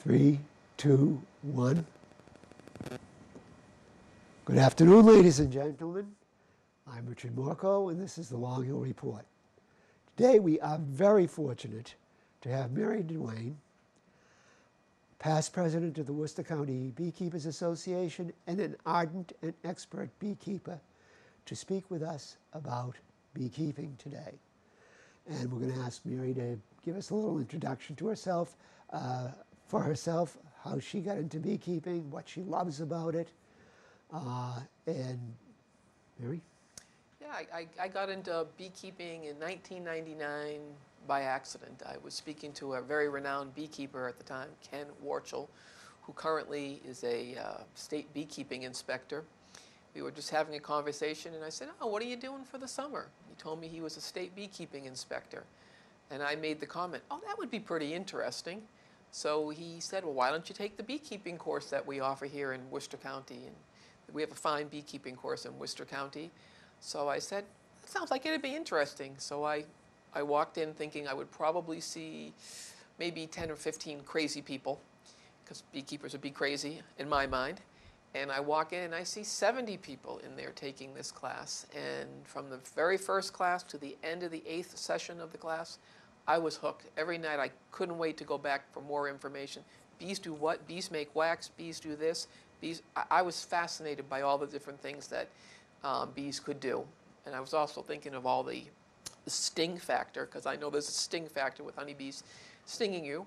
Three, two, one. Good afternoon, ladies and gentlemen. I'm Richard Morchoe, and this is the Long Hill Report. Today we are very fortunate to have Mary Duane, past president of the Worcester County Beekeepers Association and an ardent and expert beekeeper, to speak with us about beekeeping today. And we're going to ask Mary to give us a little introduction to herself, how she got into beekeeping, what she loves about it. And Mary? Yeah, I got into beekeeping in 1999 by accident. I was speaking to a very renowned beekeeper at the time, Ken Worcester, who currently is a state beekeeping inspector. We were just having a conversation, and I said, "Oh, what are you doing for the summer?" He told me he was a state beekeeping inspector. And I made the comment, "Oh, that would be pretty interesting." So he said, "Well, why don't you take the beekeeping course that we offer here in Worcester County?" And we have a fine beekeeping course in Worcester County. So I said, "That sounds like it'd be interesting." So I walked in thinking I would probably see maybe 10 or 15 crazy people, because beekeepers would be crazy in my mind. And I walk in and I see 70 people in there taking this class. And from the very first class to the end of the 8th session of the class, I was hooked. Every night I couldn't wait to go back for more information. Bees do what? Bees make wax. Bees do this. Bees. I was fascinated by all the different things that bees could do. And I was also thinking of all the sting factor, because I know there's a sting factor with honeybees stinging you.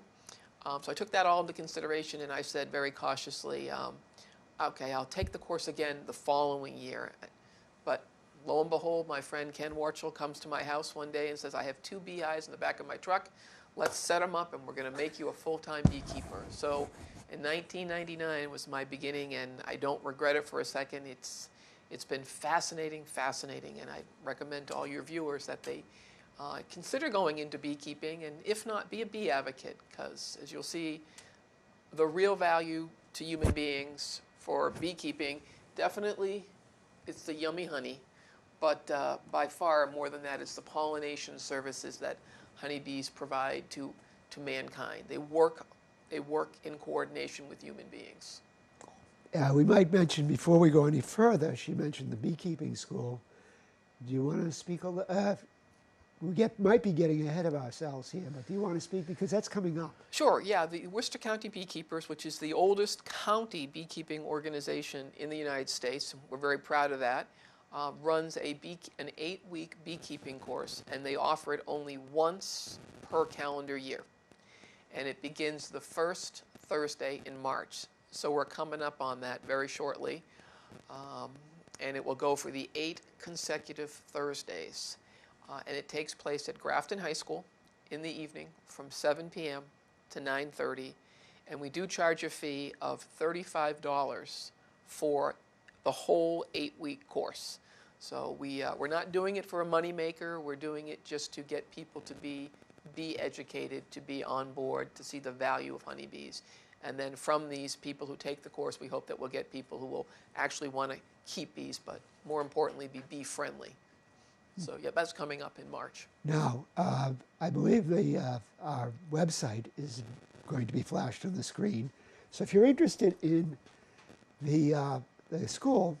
So I took that all into consideration, and I said very cautiously, okay, I'll take the course again the following year. But lo and behold, my friend Ken Worcester comes to my house one day and says, "I have 2 beehives in the back of my truck. Let's set them up, and we're going to make you a full-time beekeeper." So in 1999 was my beginning, and I don't regret it for a second. It's been fascinating, and I recommend to all your viewers that they consider going into beekeeping, and if not, be a bee advocate, because as you'll see, the real value to human beings for beekeeping, definitely it's the yummy honey, but by far more than that is the pollination services that honeybees provide to mankind. They work in coordination with human beings. We might mention, before we go any further, she mentioned the beekeeping school. Do you want to speak a little? Might be getting ahead of ourselves here, but do you want to speak? Because that's coming up. Sure, yeah. The Worcester County Beekeepers, which is the oldest county beekeeping organization in the United States, we're very proud of that, runs an 8-week beekeeping course, and they offer it only once per calendar year. And it begins the first Thursday in March. So we're coming up on that very shortly. And it will go for the 8 consecutive Thursdays. And it takes place at Grafton High School in the evening from 7 p.m. to 9:30. And we do charge a fee of $35 for the whole 8-week course. So we're not doing it for a moneymaker. We're doing it just to get people to be educated, to be on board, to see the value of honeybees. And then from these people who take the course, we hope that we'll get people who will actually want to keep bees, but more importantly, be bee-friendly. So yeah, that's coming up in March. Now, I believe our website is going to be flashed on the screen. So if you're interested in the school,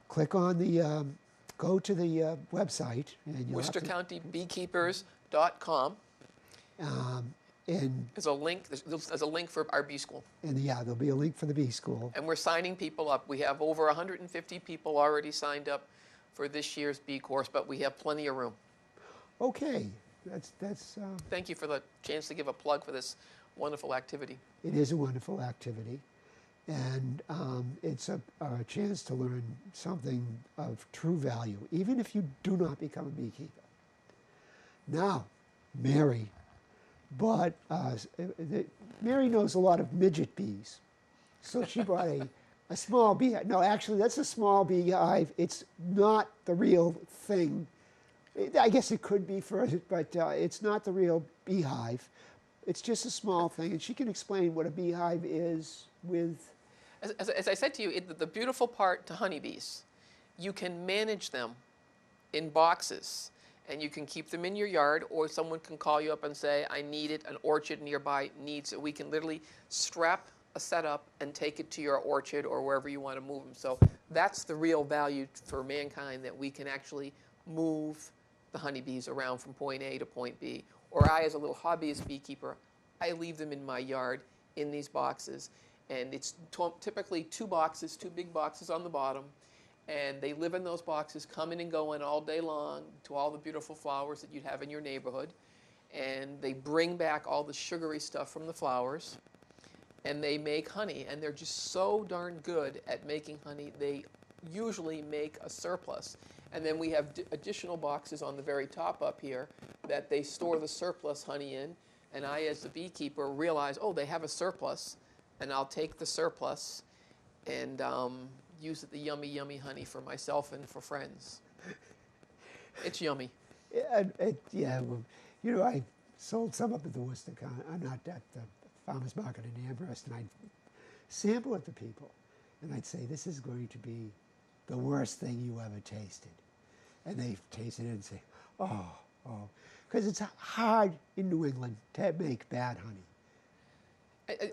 click on go to the website. And you'll WorcesterCountyBeekeepers.com. And there's a link for our bee school. And yeah, there'll be a link for the bee school. And we're signing people up. We have over 150 people already signed up for this year's bee course, but we have plenty of room. Okay, that's. Thank you for the chance to give a plug for this wonderful activity. It is a wonderful activity, and it's a chance to learn something of true value, even if you do not become a beekeeper. Now, Mary. But Mary knows a lot of midget bees. So she brought a small beehive. No, actually, that's a small beehive. It's not the real thing. I guess it could be for it, but it's not the real beehive. It's just a small thing. And she can explain what a beehive is with... As I said to you, the beautiful part to honeybees, you can manage them in boxes. and you can keep them in your yard, or someone can call you up and say, I need it, an orchard nearby needs it. We can literally strap a setup and take it to your orchard or wherever you want to move them. So that's the real value for mankind, that we can actually move the honeybees around from point A to point B. Or I, as a little hobbyist beekeeper, I leave them in my yard in these boxes. And it's typically 2 boxes, 2 big boxes on the bottom. And they live in those boxes, coming and going all day long to all the beautiful flowers that you'd have in your neighborhood. And they bring back all the sugary stuff from the flowers. And they make honey. And they're just so darn good at making honey, they usually make a surplus. And then we have additional boxes on the very top up here that they store the surplus honey in. And I, as the beekeeper, realize, oh, they have a surplus. And I'll take the surplus and use the yummy, yummy honey for myself and for friends. It's yummy. Yeah, well, you know, I sold some up at the Worcester, not at the farmer's market in Amherst, and I'd sample it to people. And I'd say, this is going to be the worst thing you ever tasted. And they tasted it and say, oh. Because it's hard in New England to make bad honey.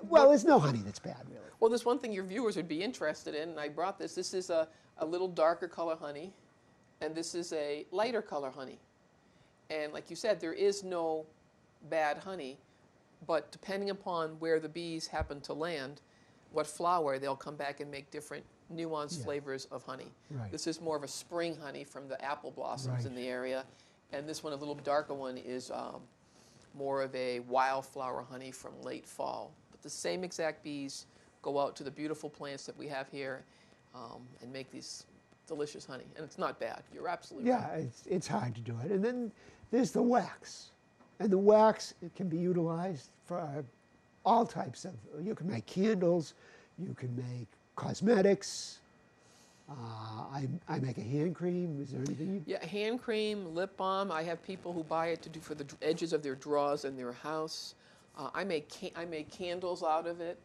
Well, there's no honey that's bad, really. Well, there's one thing your viewers would be interested in, and I brought this. This is a little darker color honey, and this is a lighter color honey. And like you said, there is no bad honey, but depending upon where the bees happen to land, what flower, they'll come back and make different nuanced flavors of honey. Right. This is more of a spring honey from the apple blossoms in the area, and this one, a little darker one, is more of a wildflower honey from late fall. But the same exact bees go out to the beautiful plants that we have here and make these delicious honey. And it's not bad. You're absolutely right. Yeah, it's hard to do it. And then there's the wax. And the wax, it can be utilized for all types of, you can make candles, you can make cosmetics. I make a hand cream. Is there anything you... Yeah, hand cream, lip balm. I have people who buy it to do for the edges of their drawers in their house. I make candles out of it.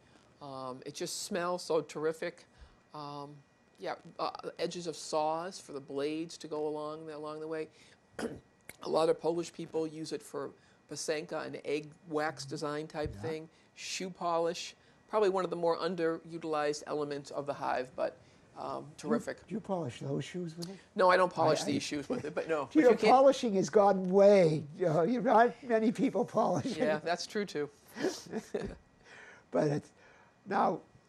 It just smells so terrific. Edges of saws for the blades to go along the way. A lot of Polish people use it for pasenka, an egg wax design type thing. Shoe polish, probably one of the more underutilized elements of the hive, but terrific. Do you polish those shoes with it? No, I don't polish these shoes with it, but no. You know, polishing has gone way. Not many people polish. Yeah, that's true too. But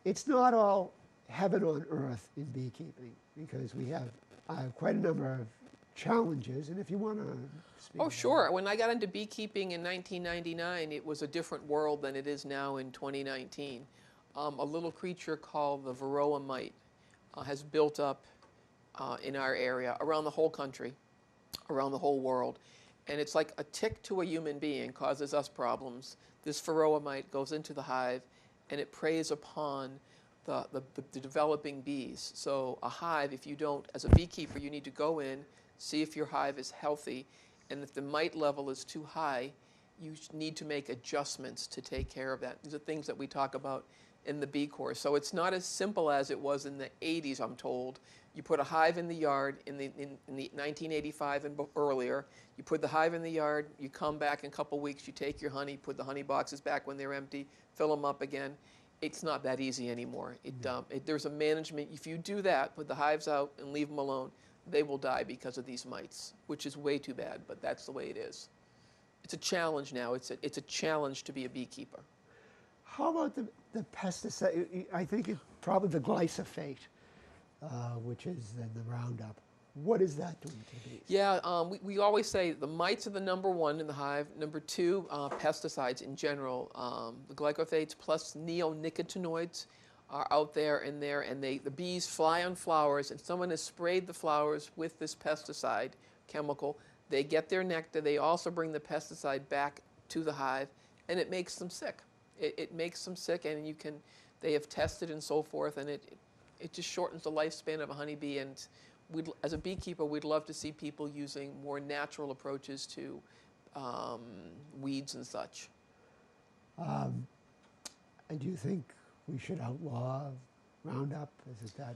it's not all heaven on earth in beekeeping, because we have quite a number of challenges. And if you want to speak. Oh, sure. When I got into beekeeping in 1999, it was a different world than it is now in 2019. A little creature called the varroa mite has built up in our area, around the whole country, around the whole world. And it's like a tick to a human being, causes us problems. This varroa mite goes into the hive, and it preys upon the developing bees. So a hive, if you don't, as a beekeeper, you need to go in, see if your hive is healthy, and if the mite level is too high, you need to make adjustments to take care of that. These are things that we talk about in the bee course. So it's not as simple as it was in the 80s, I'm told. You put a hive in the yard in the 1985 and earlier. You put the hive in the yard, you come back in a couple weeks, you take your honey, put the honey boxes back when they're empty, fill them up again. It's not that easy anymore. There's a management. If you do that, put the hives out and leave them alone, they will die because of these mites, which is way too bad, but that's the way it is. It's a challenge now. It's a challenge to be a beekeeper. How about the pesticide? I think it's probably the glyphosate, which is then the Roundup. What is that doing to bees? Yeah, we always say the mites are the number one in the hive. Number two, pesticides in general. The glyphosates plus neonicotinoids are out there and the bees fly on flowers, and someone has sprayed the flowers with this pesticide chemical. They get their nectar. They also bring the pesticide back to the hive, and it makes them sick. It makes them sick, and they have tested and so forth, and it just shortens the lifespan of a honeybee. And as a beekeeper, we'd love to see people using more natural approaches to weeds and such. Do you think we should outlaw Roundup? Is it that?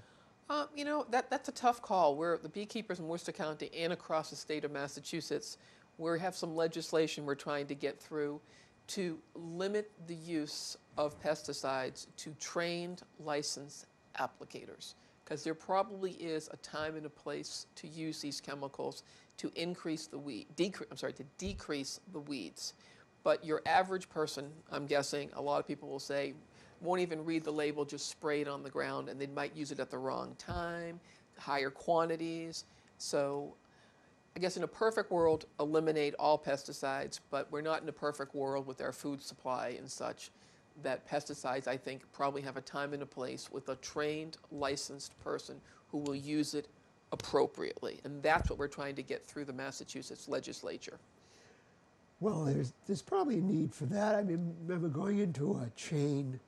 You know, that's a tough call. We're the beekeepers in Worcester County and across the state of Massachusetts. We have some legislation we're trying to get through to limit the use of pesticides to trained, licensed applicators. Because there probably is a time and a place to use these chemicals to increase the to decrease the weeds. But your average person, I'm guessing, a lot of people will say, won't even read the label, just spray it on the ground, and they might use it at the wrong time, higher quantities. So I guess in a perfect world, eliminate all pesticides, but we're not in a perfect world with our food supply and such, that pesticides, I think, probably have a time and a place with a trained, licensed person who will use it appropriately. And that's what we're trying to get through the Massachusetts legislature. Well, there's probably a need for that. I mean, remember going into a chain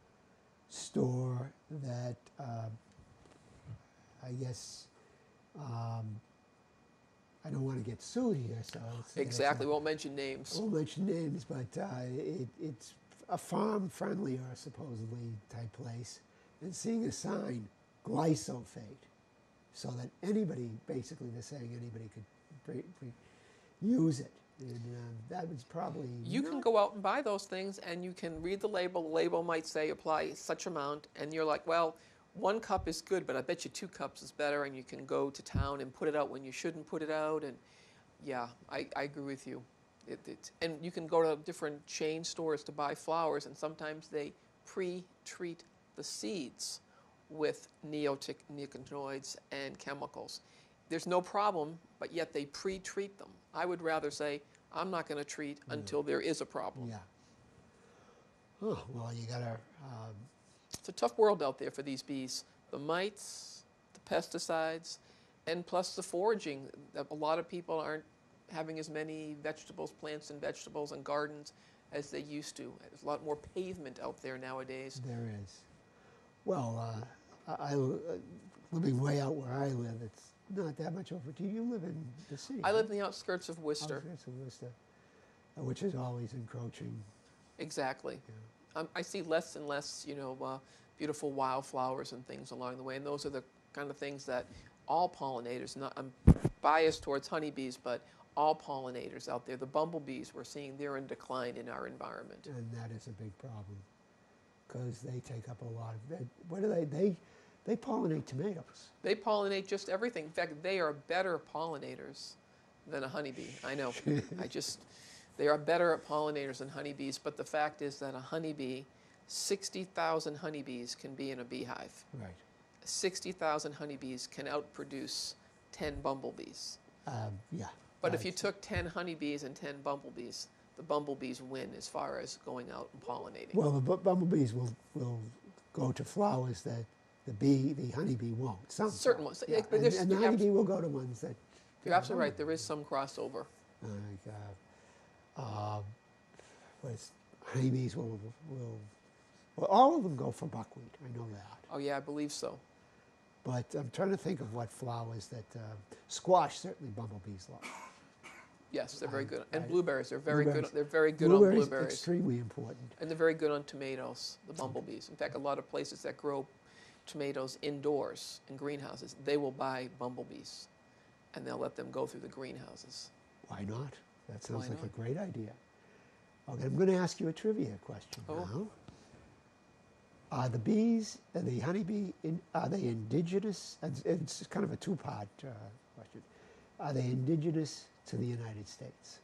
store that I guess I don't want to get sued here, so Exactly. Won't mention names. I won't mention names, but it's a farm-friendly or supposedly type place, and seeing a sign, glyphosate, so that anybody, basically they're saying anybody could use it. And that was probably... You can go out and buy those things, and you can read the label. The label might say apply such amount, and you're like, well, 1 cup is good, but I bet you 2 cups is better, and you can go to town and put it out when you shouldn't put it out. And yeah, I agree with you. And you can go to different chain stores to buy flowers, and sometimes they pre-treat the seeds with neonicotinoids and chemicals. There's no problem, but yet they pre-treat them. I would rather say, I'm not going to treat until there is a problem. Yeah. Oh, well, you got to... It's a tough world out there for these bees. The mites, the pesticides, and plus the foraging. A lot of people aren't having as many vegetables, plants and vegetables and gardens as they used to. There's a lot more pavement out there nowadays. There is. Well, living way out where I live, it's not that much over. Do you live in the city? I live in the outskirts of Worcester. Outskirts of Worcester, which is always encroaching. Exactly. Yeah. I see less and less, beautiful wildflowers and things along the way, and those are the kind of things that all pollinators, I'm biased towards honeybees, but all pollinators out there, the bumblebees, we're seeing they're in decline in our environment. And that is a big problem, because they take up a lot of, what do they pollinate tomatoes. They pollinate just everything. In fact, they are better pollinators than a honeybee. I know. They are better at pollinators than honeybees, but the fact is that a honeybee, 60,000 honeybees can be in a beehive. Right. 60,000 honeybees can outproduce 10 bumblebees. Yeah. But if you took 10 honeybees and 10 bumblebees, the bumblebees win as far as going out and pollinating. Well, the bumblebees will go to flowers that the honeybee won't. Some certain ones. Yeah. And the honeybee will go to ones that... You're absolutely right. There is some crossover. Honeybees will all of them go for buckwheat. I know that. Oh yeah, I believe so. But I'm trying to think of what flowers that squash certainly bumblebees love. Yes, they're very good. And blueberries, they're very good. They're very good blueberries, on blueberries. Extremely important. And they're very good on tomatoes, the bumblebees. In fact, a lot of places that grow tomatoes indoors in greenhouses, they will buy bumblebees, and they'll let them go through the greenhouses. Why not? That sounds like a great idea. Okay, I'm going to ask you a trivia question now. Are the bees, the honeybee, are they indigenous? It's kind of a two-part question. Are they indigenous to the United States?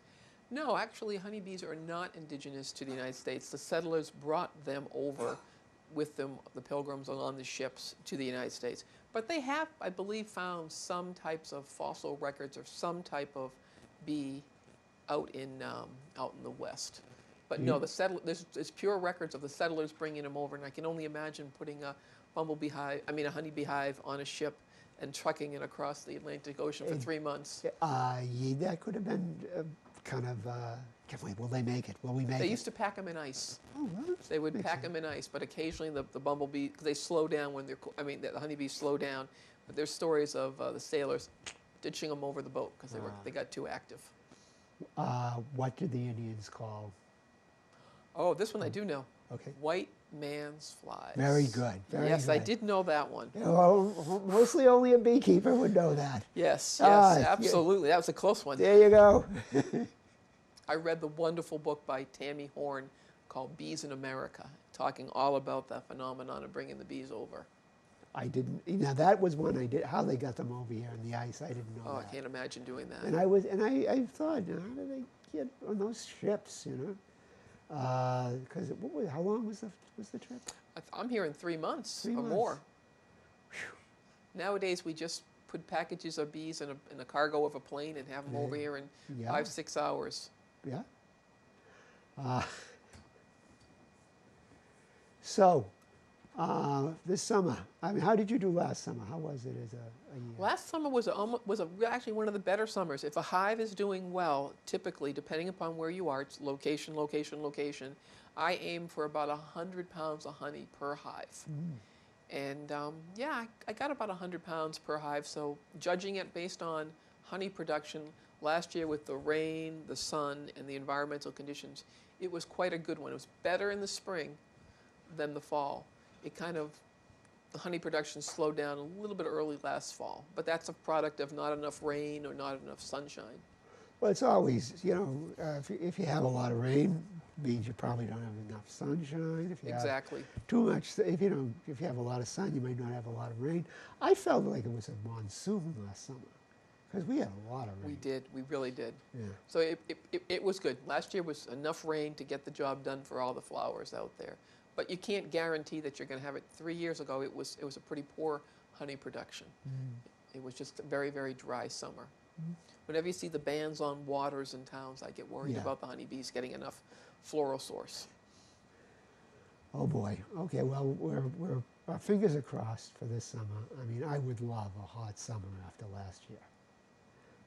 No, actually, honeybees are not indigenous to the United States. The settlers brought them over with them, the pilgrims on the ships, to the United States. But they have, I believe, found some types of fossil records or some type of bee out in the West. But no, there's pure records of the settlers bringing them over, and I can only imagine putting a honeybee hive on a ship and trucking it across the Atlantic Ocean for 3 months. Yeah, that could have been will they make it? Will we make it? They used to pack them in ice. Oh, well, They would pack them in ice, but occasionally the bumblebee, because they slow down when the honeybees slow down. But there's stories of the sailors ditching them over the boat because they got too active. What did the Indians call? Oh, this one I do know. Okay. White man's flies. Very good. Very yes, good. I did know that one. Yeah, well, mostly only a beekeeper would know that. Yes, Ah, yes, absolutely. That was a close one. There you go. I read the wonderful book by Tammy Horn called Bees in America, talking all about that phenomenon of bringing the bees over. I didn't. Now that was one I did. How they got them over here in the ice, I didn't know Oh, that. I can't imagine doing that. And I thought, how do they get on those ships? You know, because how long was the trip? I'm here in 3 months 3 or months. more. Nowadays, we just put packages of bees in a cargo of a plane and have them over here in Yeah. 5-6 hours. Yeah. So, this summer, I mean, how did you do last summer? How was it as a year? Last summer was actually one of the better summers. If a hive is doing well, typically, depending upon where you are, it's location, location, location, I aim for about 100 pounds of honey per hive. And yeah, I got about 100 pounds per hive. So judging it based on honey production, last year with the rain, the sun, and the environmental conditions, it was quite a good one. It was better in the spring than the fall. The honey production slowed down a little bit early last fall, but that's a product of not enough rain or not enough sunshine. Well, it's always, if you have a lot of rain, means you probably don't have enough sunshine. If you Exactly. have too much, if you have a lot of sun, you might not have a lot of rain. I felt like it was a monsoon last summer because we had a lot of rain. We did. We really did. Yeah. So it was good. Last year was enough rain to get the job done for all the flowers out there. But you can't guarantee that you're going to have it. 3 years ago, it was a pretty poor honey production. It was just a very, very dry summer. Whenever you see the bans on waters in towns, I get worried about the honeybees getting enough floral source. Oh boy. Okay. Well, our fingers are crossed for this summer. I mean, I would love a hot summer after last year,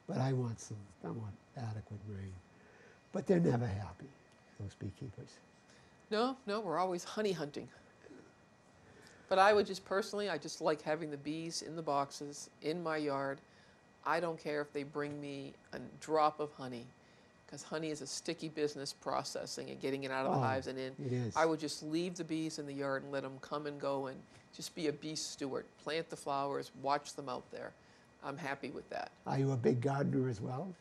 but I want adequate rain. But they're never happy, those beekeepers. No, we're always honey hunting. But I just like having the bees in the boxes in my yard. I don't care if they bring me a drop of honey, because honey is a sticky business, processing and getting it out of the hives and in. It is. I would just leave the bees in the yard and let them come and go and just be a bee steward. Plant the flowers, watch them out there. I'm happy with that. Are you a big gardener as well?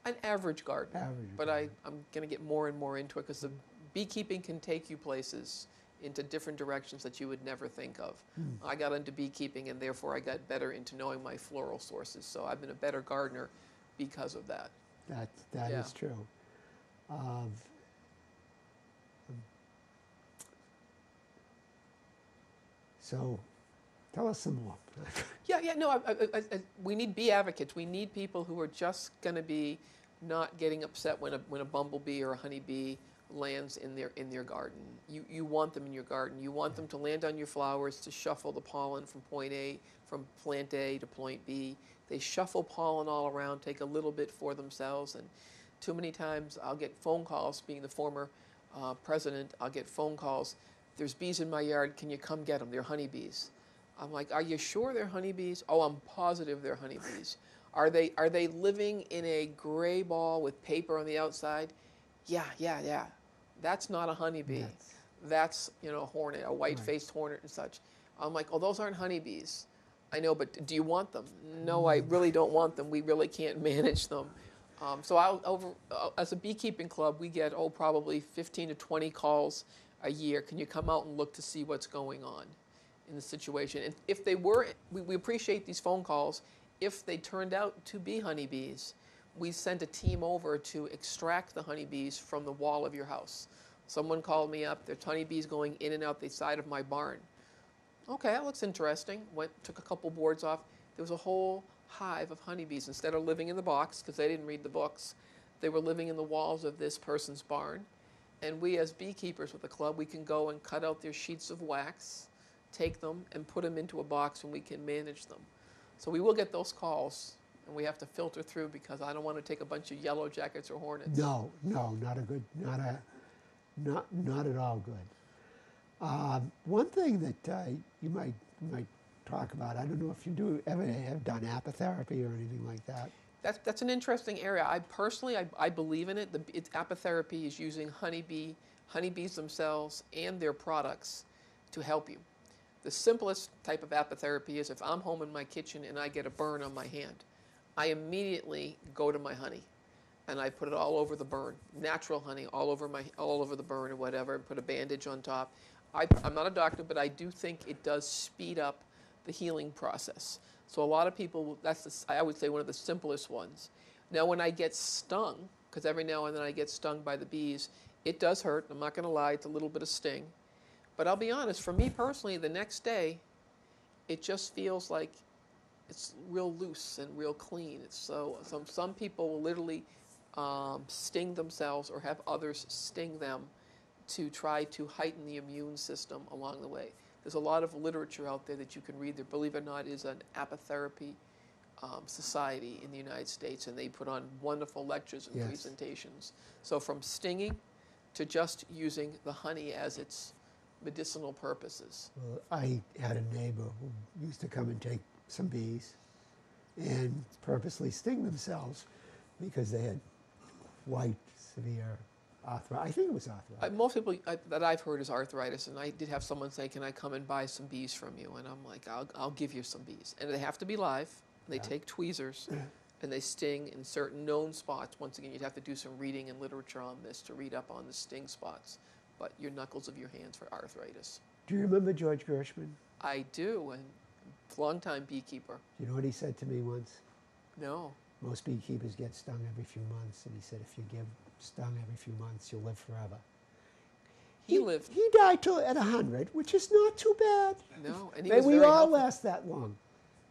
An average gardener. Average but gardener. I'm going to get more and more into it, because the beekeeping can take you places into different directions that you would never think of. I got into beekeeping, and therefore I got better into knowing my floral sources. So I've been a better gardener because of that. That is true. So, tell us some more. No, we need bee advocates. We need people who are just going to be not getting upset when a bumblebee or a honeybee lands in their garden. You want them in your garden. You want them to land on your flowers, to shuffle the pollen from from plant A to point B. They shuffle pollen all around, take a little bit for themselves, and too many times I'll get phone calls, being the former president, I'll get phone calls, there's bees in my yard, can you come get them? They're honeybees. I'm like, are you sure they're honeybees? Oh, I'm positive they're honeybees. Are they living in a gray ball with paper on the outside? Yeah. That's not a honeybee. That's a hornet, a white-faced hornet and such. I'm like, oh, those aren't honeybees. I know, but do you want them? No, I really don't want them. We really can't manage them. So as a beekeeping club, we get probably 15 to 20 calls a year. Can you come out and look to see what's going on in the situation? And if they were, we appreciate these phone calls. If they turned out to be honeybees, we sent a team over to extract the honeybees from the wall of your house. Someone called me up, there's honeybees going in and out the side of my barn. Okay, that looks interesting. Took a couple boards off. There was a whole hive of honeybees. Instead of living in the box, because they didn't read the books, they were living in the walls of this person's barn. And we, as beekeepers with the club, we can go and cut out their sheets of wax, take them and put them into a box, and we can manage them. So we will get those calls, and we have to filter through, because I don't want to take a bunch of yellow jackets or hornets. No, not at all good. One thing that you might talk about, I don't know if you ever have done apitherapy or anything like that. That's an interesting area. I personally believe in it. Apitherapy is using honeybee honeybees themselves and their products to help you. The simplest type of apitherapy is if I'm home in my kitchen and I get a burn on my hand, I immediately go to my honey and I put it all over the burn, natural honey all over the burn or whatever, and put a bandage on top. I'm not a doctor, but I do think it does speed up the healing process. So a lot of people, I would say one of the simplest ones. Now when I get stung, because every now and then I get stung by the bees, it does hurt. I'm not going to lie, it's a little bit of sting. But I'll be honest, for me personally, the next day, it just feels like it's real loose and real clean. It's some people will literally sting themselves or have others sting them to try to heighten the immune system along the way. There's a lot of literature out there that you can read. There, believe it or not, is an apitherapy society in the United States, and they put on wonderful lectures and presentations. So from stinging to just using the honey as its medicinal purposes. Well, I had a neighbor who used to come and take some bees and purposely sting themselves because they had white, severe arthritis. I think it was arthritis. Most people that I've heard is arthritis, and I did have someone say, "Can I come and buy some bees from you?" And I'm like, "I'll give you some bees." And they have to be live. They take tweezers, and they sting in certain known spots. Once again, you'd have to do some reading and literature on this to read up on the sting spots. But your knuckles of your hands for arthritis. Do you remember George Gershman? I do, and long-time beekeeper. You know what he said to me once? No. Most beekeepers get stung every few months, and he said, if you get stung every few months, you'll live forever. He lived. He died at 100, which is not too bad. No, and he May was we very all healthy. last that long.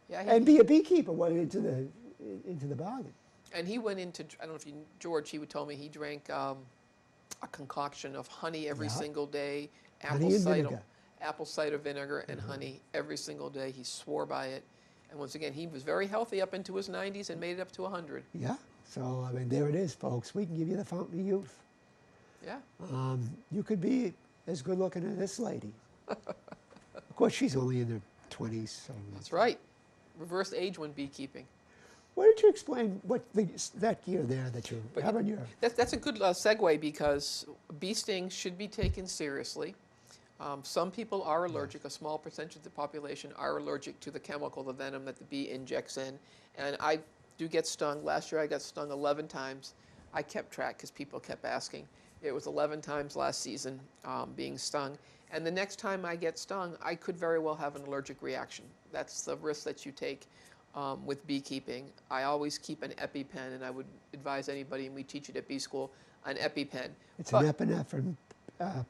Yeah, And be a beekeeper went into the bargain. And he went into, I don't know if you, George, he would tell me he drank a concoction of honey every single day, Honey and vinegar. apple cider vinegar and honey every single day. He swore by it. And once again, he was very healthy up into his 90s and made it up to 100. Yeah. So, I mean, there it is, folks. We can give you the fountain of youth. Yeah. You could be as good looking as this lady. Of course, she's only in her 20s. So That's right. Reverse age when beekeeping. Why don't you explain that gear there that you have on your... That's a good segue because bee stings should be taken seriously. Some people are allergic. A small percentage of the population are allergic to the chemical, the venom that the bee injects in. And I do get stung. Last year I got stung 11 times. I kept track because people kept asking. It was 11 times last season being stung. And the next time I get stung, I could very well have an allergic reaction. That's the risk that you take with beekeeping. I always keep an EpiPen, and I would advise anybody, and we teach it at bee school, an EpiPen. It's an epinephrine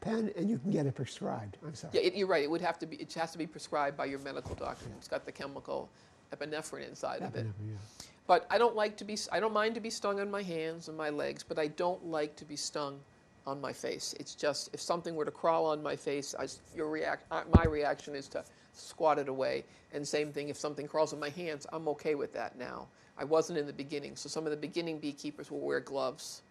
pen, and you can get it prescribed. I'm sorry. Yeah, you're right. It has to be prescribed by your medical doctor. It's got the chemical epinephrine inside of it. Yeah. But I don't mind to be stung on my hands and my legs, but I don't like to be stung on my face. It's just, if something were to crawl on my face, my reaction is to squat it away. And same thing, if something crawls on my hands, I'm okay with that now. I wasn't in the beginning, so some of the beginning beekeepers will wear gloves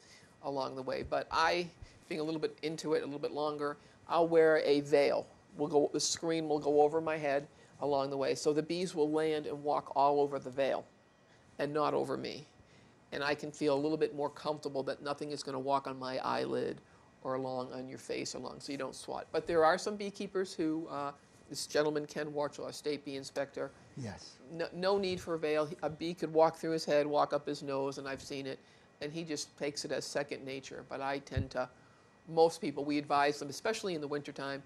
along the way. But I, being a little bit into it, a little bit longer, I'll wear a veil. The screen will go over my head along the way, so the bees will land and walk all over the veil and not over me. And I can feel a little bit more comfortable that nothing is going to walk on my eyelid or along on your face so you don't swat. But there are some beekeepers who, this gentleman, Ken Worchle, our state bee inspector, Yes. no need for a veil. A bee could walk through his head, walk up his nose, and I've seen it, and he just takes it as second nature. But I tend to, most people, we advise them, especially in the wintertime,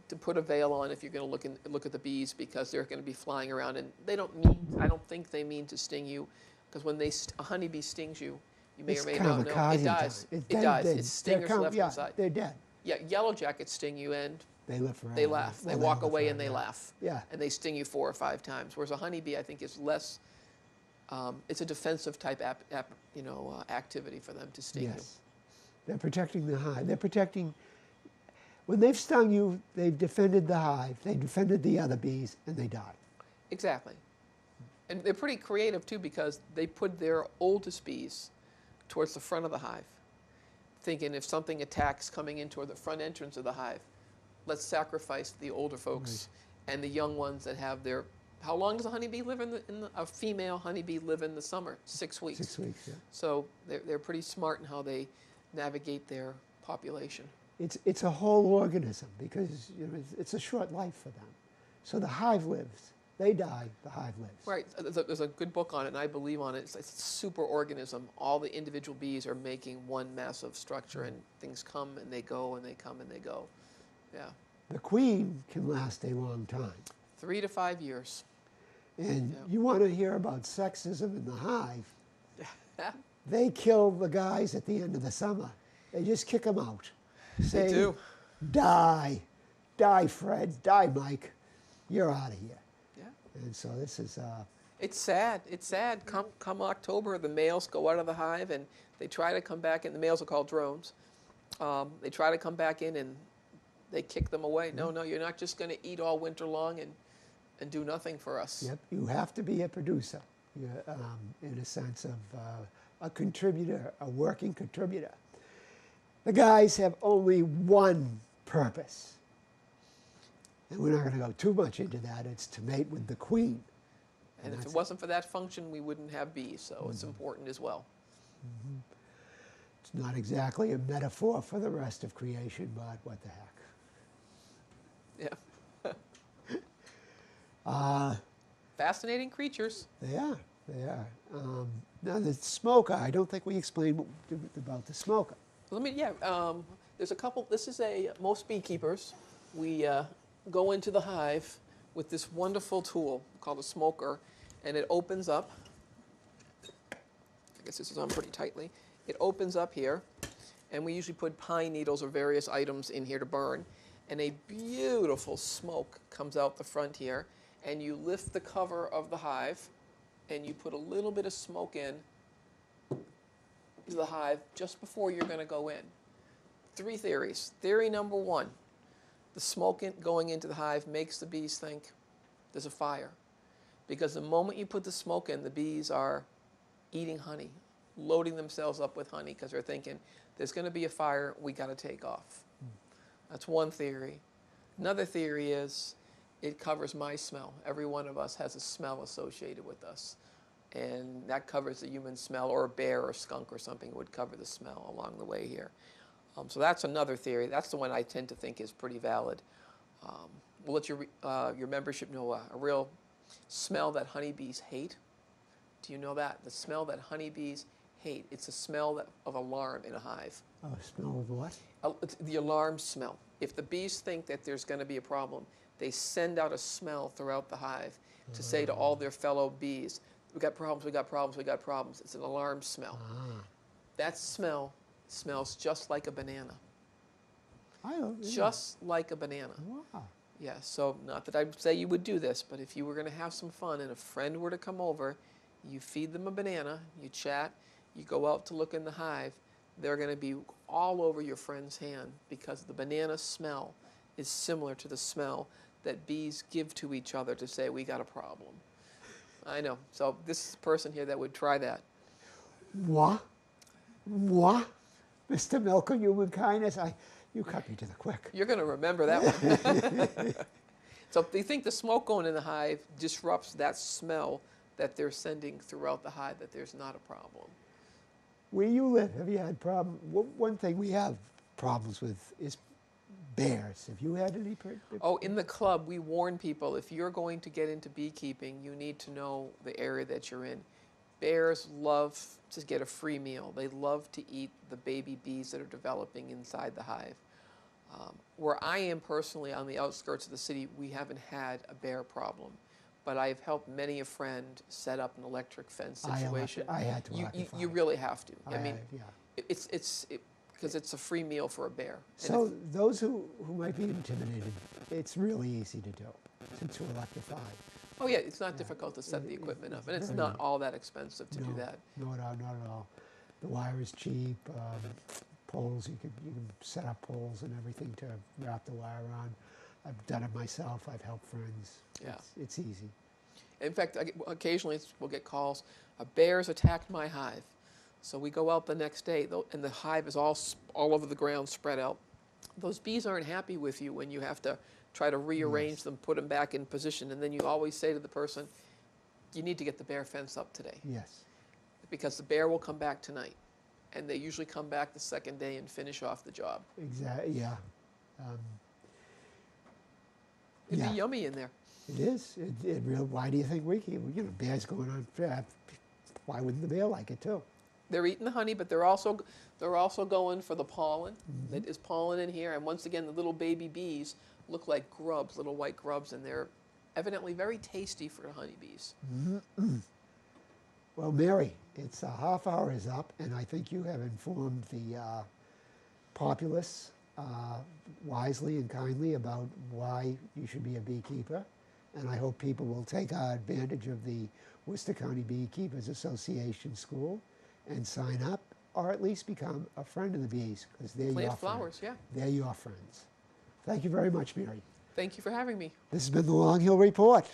to put a veil on if you're going to look at the bees, because they're going to be flying around, and I don't think they mean to sting you. Because when a honeybee stings you, you may or may not know. It dies. It dies. Its stingers left inside. They're dead. Yeah, yellow jackets sting you and they live forever. they laugh. Well, they walk live away forever, and they yeah. laugh. Yeah. And they sting you 4 or 5 times. Whereas a honeybee, I think, is less. It's a defensive type activity for them to sting you. Yes. They're protecting the hive. They're protecting. When they've stung you, they've defended the hive. They defended the other bees, and they die. Exactly. And they're pretty creative, too, because they put their oldest bees towards the front of the hive, thinking if something attacks coming in toward the front entrance of the hive, let's sacrifice the older folks and the young ones that have their... How long does a honeybee live a female honeybee live in the summer? 6 weeks. 6 weeks, yeah. So they're pretty smart in how they navigate their population. it's a whole organism because it's a short life for them. So the hive lives. They die, the hive lives. Right. There's a good book on it, and I believe on it. It's a super organism. All the individual bees are making one massive structure, and things come and they go, and they come and they go. Yeah. The queen can last a long time. 3 to 5 years. And Yeah. you want to hear about sexism in the hive, they kill the guys at the end of the summer. They just kick them out. Say, They do. Die. Die, Fred. Die, Mike. You're out of here. Yeah. And so this is... It's sad. It's sad. Come October, the males go out of the hive, and they try to come back in. The males are called drones. They try to come back in, and they kick them away. No, you're not just going to eat all winter long and do nothing for us. Yep, you have to be a producer, in a sense of a contributor, a working contributor. The guys have only one purpose. And we're not going to go too much into that. It's to mate with the queen. And if it wasn't for that function, we wouldn't have bees, so it's important as well. Mm-hmm. It's not exactly a metaphor for the rest of creation, but what the heck. Yeah. Fascinating creatures. They are. Now the smoker, I don't think we explained about the smoker. There's a couple. This is most beekeepers, we go into the hive with this wonderful tool called a smoker, and it opens up. I guess this is on pretty tightly. It opens up here, and we usually put pine needles or various items in here to burn, and a beautiful smoke comes out the front here, and you lift the cover of the hive, and you put a little bit of smoke in to the hive just before you're going to go in. 3 theories. Theory number 1, the smoke going into the hive makes the bees think there's a fire. Because the moment you put the smoke in, the bees are eating honey, loading themselves up with honey because they're thinking, there's going to be a fire, we got to take off. That's one theory. Another theory is it covers my smell. Every one of us has a smell associated with us. And that covers the human smell, or a bear or skunk or something would cover the smell along the way here. So that's another theory. That's the one I tend to think is pretty valid. We'll let your membership know a real smell that honeybees hate. Do you know that? The smell that honeybees hate. It's a smell of alarm in a hive. Oh, smell of what? It's the alarm smell. If the bees think that there's going to be a problem, they send out a smell throughout the hive to say to all their fellow bees, we got problems, we got problems, we got problems. It's an alarm smell. That smell smells just like a banana. Just like a banana. Wow. Yeah, so not that I'd say you would do this, but if you were going to have some fun and a friend were to come over, you feed them a banana, you chat, you go out to look in the hive, they're going to be all over your friend's hand because the banana smell is similar to the smell that bees give to each other to say, we got a problem. I know. So this person here that would try that. Moi? Mr. Milk of Human Kindness? You cut me to the quick. You're going to remember that one. So they think the smoke going in the hive disrupts that smell that they're sending throughout the hive, that there's not a problem. Where you live, have you had problems? One thing we have problems with is bears. Have you had any? Oh, in the club, we warn people, if you're going to get into beekeeping, you need to know the area that you're in. Bears love to get a free meal. They love to eat the baby bees that are developing inside the hive. Where I am personally on the outskirts of the city, we haven't had a bear problem. But I've helped many a friend set up an electric fence situation. I had to. You really have to. I mean, yeah. Because it's a free meal for a bear. So those who might be intimidated, it's really easy to do since we're electrified. Oh yeah, it's not difficult to set the equipment up, and it's not all that expensive to do that. No, not at all. The wire is cheap. Poles, you can set up poles and everything to wrap the wire on. I've done it myself. I've helped friends. Yeah, it's easy. In fact, occasionally we'll get calls. A bear's attacked my hive, so we go out the next day, and the hive is all over the ground, spread out. Those bees aren't happy with you when you have to try to rearrange them, put them back in position, and then you always say to the person, you need to get the bear fence up today. Yes. Because the bear will come back tonight. and they usually come back the second day and finish off the job. Exactly, yeah. Um, It'd Yeah. be yummy in there. It is. It real. Why do you think we keep? You know, bear's going on. Why wouldn't the bear like it too? They're eating the honey, but they're also going for the pollen. That is pollen in here, and once again, the little baby bees look like grubs, little white grubs, and they're evidently very tasty for honeybees. Well, Mary, it's a half hour is up, and I think you have informed the populace wisely and kindly about why you should be a beekeeper. And I hope people will take advantage of the Worcester County Beekeepers Association School and sign up, or at least become a friend of the bees, because they're your Plant friends. flowers, yeah. They're your friends. Thank you very much, Mary. Thank you for having me. This has been the Long Hill Report.